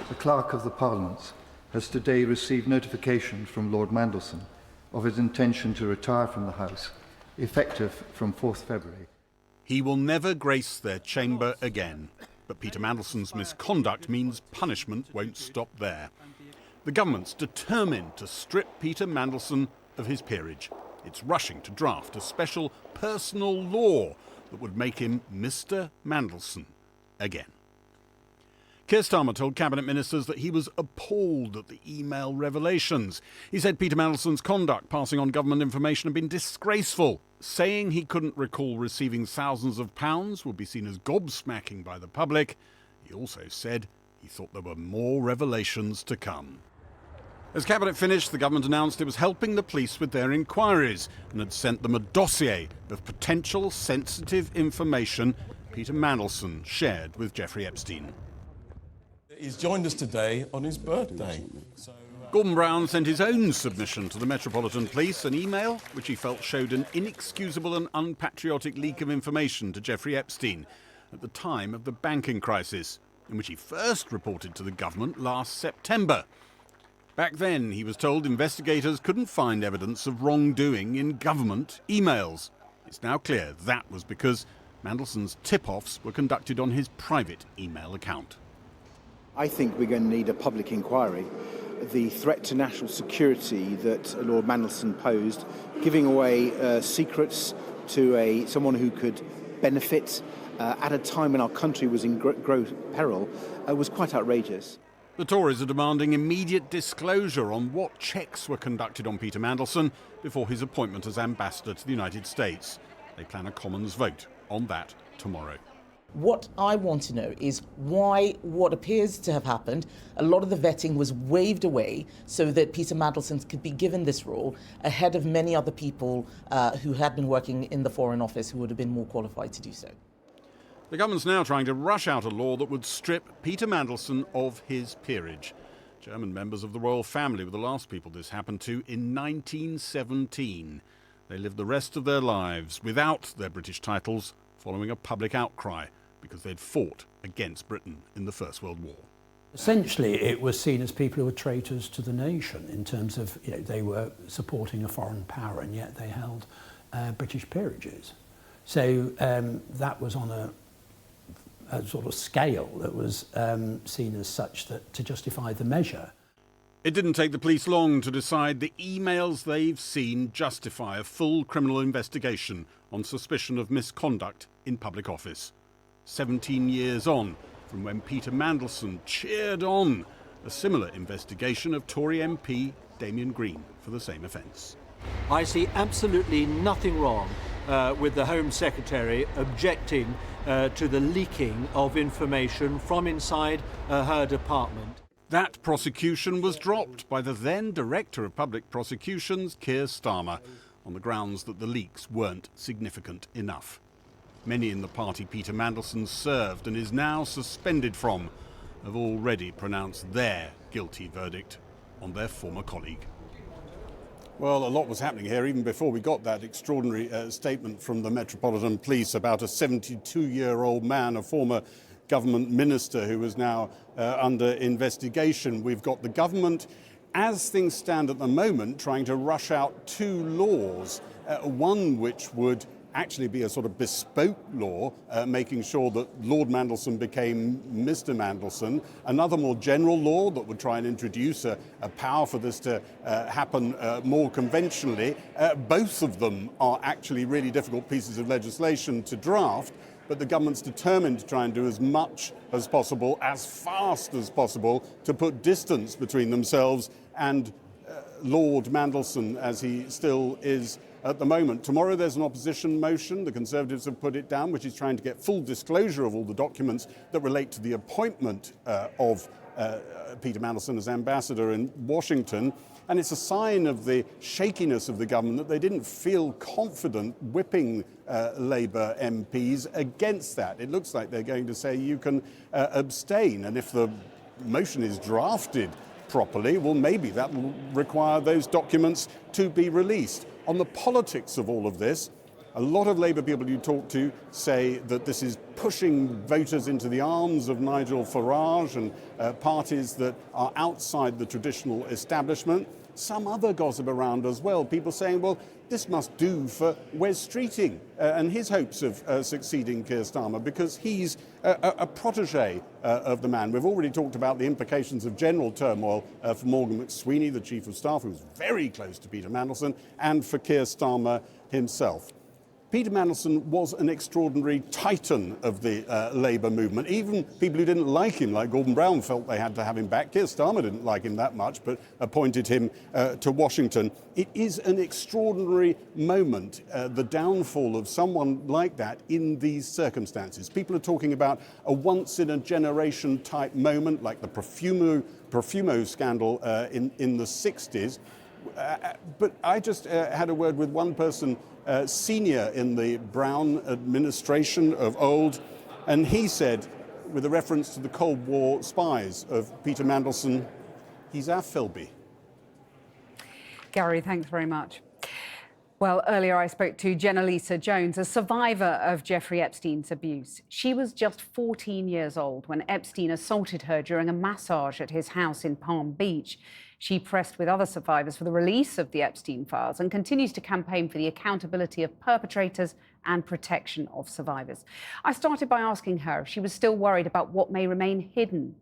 the Clerk of the Parliament has today received notification from Lord Mandelson of his intention to retire from the House, effective from 4th February. He will never grace their chamber again, but Peter Mandelson's misconduct means punishment won't stop there. The government's determined to strip Peter Mandelson of his peerage. It's rushing to draft a special personal law that would make him Mr. Mandelson again. Keir Starmer told Cabinet Ministers that he was appalled at the email revelations. He said Peter Mandelson's conduct passing on government information had been disgraceful. Saying he couldn't recall receiving thousands of pounds would be seen as gobsmacking by the public. He also said he thought there were more revelations to come. As Cabinet finished, the government announced it was helping the police with their inquiries and had sent them a dossier of potential sensitive information Peter Mandelson shared with Jeffrey Epstein. He's joined us today on his birthday. Gordon Brown sent his own submission to the Metropolitan Police, an email which he felt showed an inexcusable and unpatriotic leak of information to Jeffrey Epstein at the time of the banking crisis, in which he first reported to the government last September. Back then, he was told investigators couldn't find evidence of wrongdoing in government emails. It's now clear that was because Mandelson's tip-offs were conducted on his private email account. I think we're going to need a public inquiry. The threat to national security that Lord Mandelson posed, giving away secrets to someone who could benefit at a time when our country was in grave peril, was quite outrageous. The Tories are demanding immediate disclosure on what checks were conducted on Peter Mandelson before his appointment as ambassador to the United States. They plan a Commons vote on that tomorrow. What I want to know is why what appears to have happened, a lot of the vetting was waved away so that Peter Mandelson could be given this role ahead of many other people who had been working in the Foreign Office who would have been more qualified to do so. The government's now trying to rush out a law that would strip Peter Mandelson of his peerage. German members of the royal family were the last people this happened to in 1917. They lived the rest of their lives without their British titles following a public outcry, because they'd fought against Britain in the First World War. Essentially, it was seen as people who were traitors to the nation in terms of, they were supporting a foreign power and yet they held British peerages. So that was on a sort of scale that was seen as such that to justify the measure. It didn't take the police long to decide the emails they've seen justify a full criminal investigation on suspicion of misconduct in public office. 17 years on from when Peter Mandelson cheered on a similar investigation of Tory MP Damien Green for the same offence. I see absolutely nothing wrong with the Home Secretary objecting to the leaking of information from inside her department. That prosecution was dropped by the then Director of Public Prosecutions, Keir Starmer, on the grounds that the leaks weren't significant enough. Many in the party Peter Mandelson served and is now suspended from have already pronounced their guilty verdict on their former colleague. Well, a lot was happening here even before we got that extraordinary statement from the Metropolitan Police about a 72-year-old man, a former government minister who is now under investigation. We've got the government, as things stand at the moment, trying to rush out two laws, one which would actually be a sort of bespoke law, making sure that Lord Mandelson became Mr. Mandelson, another more general law that would try and introduce a power for this to happen more conventionally. Both of them are actually really difficult pieces of legislation to draft, but the government's determined to try and do as much as possible, as fast as possible, to put distance between themselves and Lord Mandelson, as he still is at the moment. Tomorrow there's an opposition motion. The Conservatives have put it down, which is trying to get full disclosure of all the documents that relate to the appointment of Peter Mandelson as ambassador in Washington. And it's a sign of the shakiness of the government that they didn't feel confident whipping Labour MPs against that. It looks like they're going to say you can abstain. And if the motion is drafted properly, well, maybe that will require those documents to be released. On the politics of all of this, A lot of Labour people you talk to say that this is pushing voters into the arms of Nigel Farage and parties that are outside the traditional establishment. Some other gossip around as well, people saying, well, this must do for Wes Streeting and his hopes of succeeding Keir Starmer, because he's a protege of the man. We've already talked about the implications of general turmoil for Morgan McSweeney, the Chief of Staff, who's very close to Peter Mandelson, and for Keir Starmer himself. Peter Mandelson was an extraordinary titan of the Labour movement. Even people who didn't like him, like Gordon Brown, felt they had to have him back. Keir Starmer didn't like him that much, but appointed him to Washington. It is an extraordinary moment, the downfall of someone like that in these circumstances. People are talking about a once-in-a-generation type moment, like the Profumo scandal in the 60s. But I just had a word with one person senior in the Brown administration of old, and he said, with a reference to the Cold War spies of Peter Mandelson, he's our Philby. Gary, thanks very much. Well, earlier I spoke to Jenna-Lisa Jones, a survivor of Jeffrey Epstein's abuse. She was just 14 years old when Epstein assaulted her during a massage at his house in Palm Beach. She pressed with other survivors for the release of the Epstein files and continues to campaign for the accountability of perpetrators and protection of survivors. I started by asking her if she was still worried about what may remain hidden.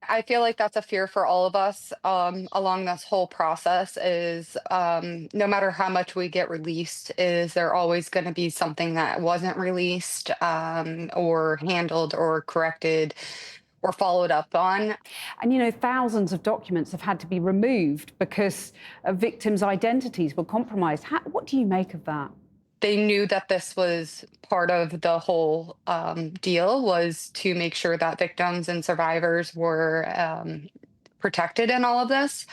I feel like that's a fear for all of us along this whole process is no matter how much we get released, is there always going to be something that wasn't released or handled or corrected or followed up on. And, you know, thousands of documents have had to be removed because victims' identities were compromised. What do you make of that? They knew that this was part of the whole deal, was to make sure that victims and survivors were protected in all of this.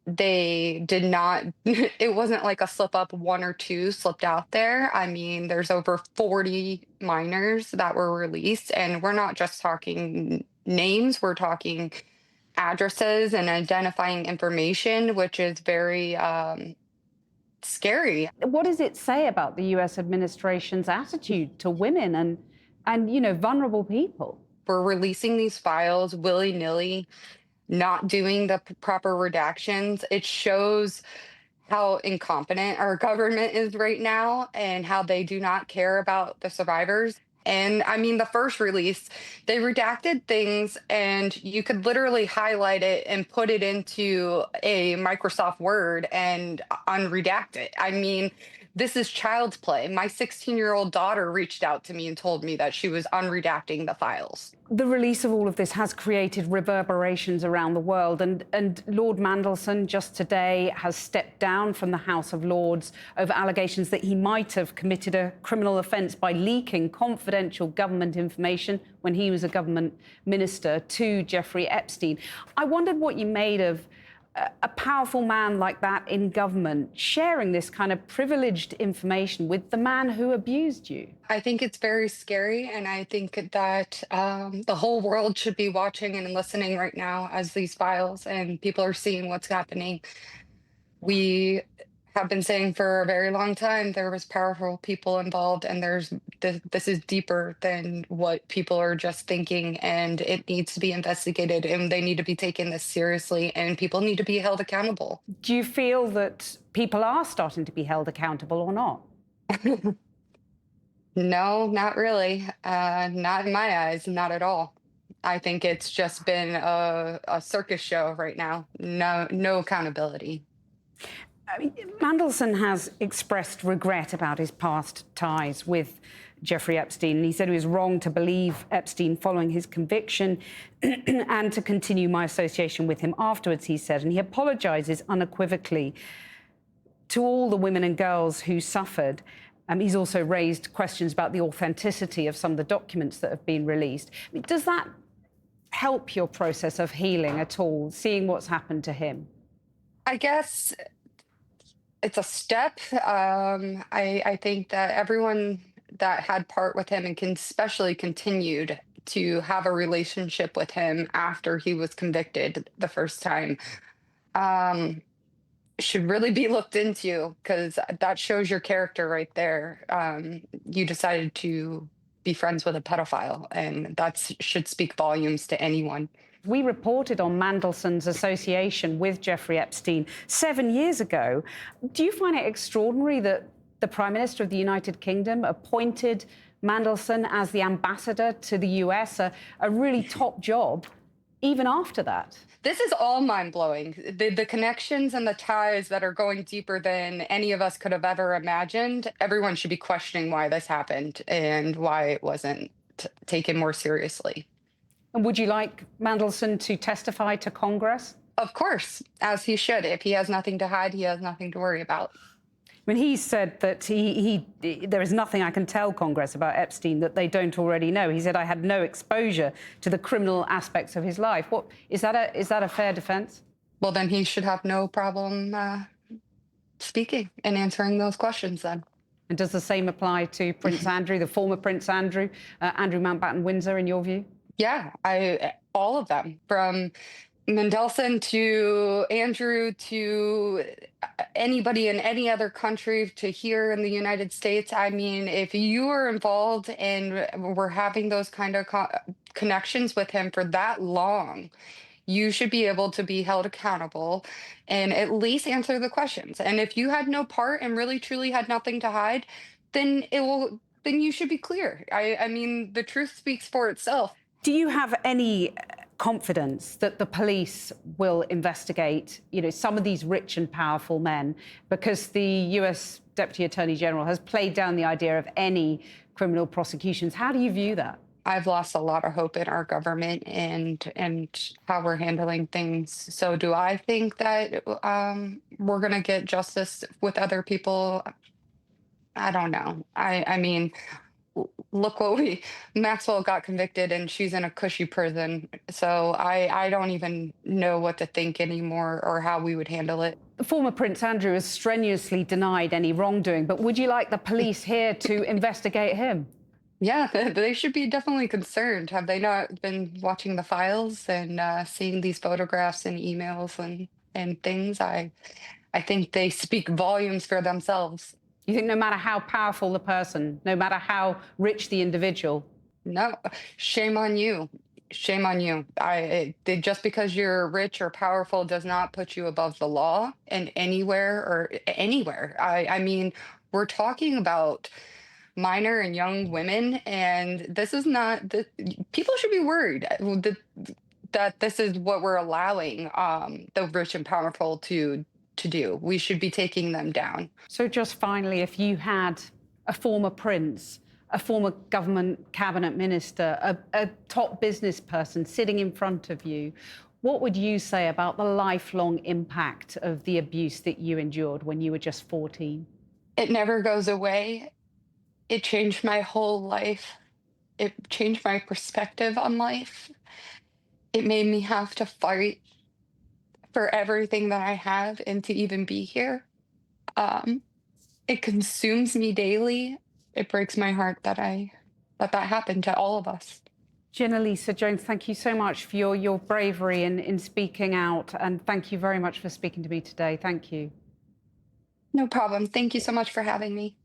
They did not, it wasn't like a slip up, one or two slipped out there. I mean, there's over 40 minors that were released, and we're not just talking names, we're talking addresses and identifying information, which is very scary. What does it say about the US administration's attitude to women and you know, vulnerable people? We're releasing these files willy-nilly, not doing the proper redactions. It shows how incompetent our government is right now and how they do not care about the survivors. And I mean, the first release, they redacted things and you could literally highlight it and put it into a Microsoft Word and unredact it. I mean, this is child's play. My 16-year-old daughter reached out to me and told me that she was unredacting the files. The release of all of this has created reverberations around the world, and Lord Mandelson just today has stepped down from the House of Lords over allegations that he might have committed a criminal offence by leaking confidential government information when he was a government minister to Jeffrey Epstein. I wondered what you made of a powerful man like that in government sharing this kind of privileged information with the man who abused you. I think it's very scary, and I think that the whole world should be watching and listening right now as these files and people are seeing what's happening. We have been saying for a very long time there was powerful people involved, and this is deeper than what people are just thinking, and it needs to be investigated, and they need to be taking this seriously, and people need to be held accountable. Do you feel that people are starting to be held accountable or not? No, not really. Not in my eyes, not at all. I think it's just been a circus show right now. No accountability. I mean, Mandelson has expressed regret about his past ties with Jeffrey Epstein. He said he was wrong to believe Epstein following his conviction and to continue my association with him afterwards, he said. And he apologises unequivocally to all the women and girls who suffered. He's also raised questions about the authenticity of some of the documents that have been released. I mean, does that help your process of healing at all, seeing what's happened to him? I guess it's a step. I think that everyone that had part with him and especially continued to have a relationship with him after he was convicted the first time, should really be looked into, because that shows your character right there. You decided to be friends with a pedophile, and that should speak volumes to anyone. We reported on Mandelson's association with Jeffrey Epstein 7 years ago. Do you find it extraordinary that the Prime Minister of the United Kingdom appointed Mandelson as the ambassador to the US, a really top job, even after that? This is all mind-blowing. The connections and the ties that are going deeper than any of us could have ever imagined. Everyone should be questioning why this happened and why it wasn't taken more seriously. And would you like Mandelson to testify to Congress? Of course, as he should. If he has nothing to hide, he has nothing to worry about. I mean, he said that there is nothing I can tell Congress about Epstein that they don't already know. He said, I had no exposure to the criminal aspects of his life. What is that a fair defense? Well, then he should have no problem speaking and answering those questions then. And does the same apply to Prince Andrew, the former Prince Andrew, Andrew Mountbatten Windsor, in your view? Yeah, all of them, from Mandelson to Andrew to anybody in any other country to here in the United States. I mean, if you were involved and were having those kind of connections with him for that long, you should be able to be held accountable and at least answer the questions. And if you had no part and really truly had nothing to hide, then you should be clear. I mean, the truth speaks for itself. Do you have any confidence that the police will investigate, some of these rich and powerful men? Because the US Deputy Attorney General has played down the idea of any criminal prosecutions. How do you view that? I've lost a lot of hope in our government and how we're handling things. So do I think that we're going to get justice with other people? I don't know. I mean, look Maxwell got convicted and she's in a cushy prison. So I don't even know what to think anymore or how we would handle it. Former Prince Andrew has strenuously denied any wrongdoing, but would you like the police here to investigate him? Yeah, they should be definitely concerned. Have they not been watching the files and seeing these photographs and emails and things? I think they speak volumes for themselves. You think no matter how powerful the person, no matter how rich the individual? No, shame on you. Shame on you. Just because you're rich or powerful does not put you above the law and anywhere. I mean, we're talking about minor and young women, and this is not people should be worried that this is what we're allowing the rich and powerful to do. We should be taking them down. So just finally, if you had a former prince, a former government cabinet minister, a top business person sitting in front of you, what would you say about the lifelong impact of the abuse that you endured when you were just 14? It never goes away. It changed my whole life. It changed my perspective on life. It made me have to fight for everything that I have and to even be here. It consumes me daily. It breaks my heart that that happened to all of us. Jenna-Lisa Jones, thank you so much for your bravery in speaking out, and thank you very much for speaking to me today. Thank you. No problem. Thank you so much for having me.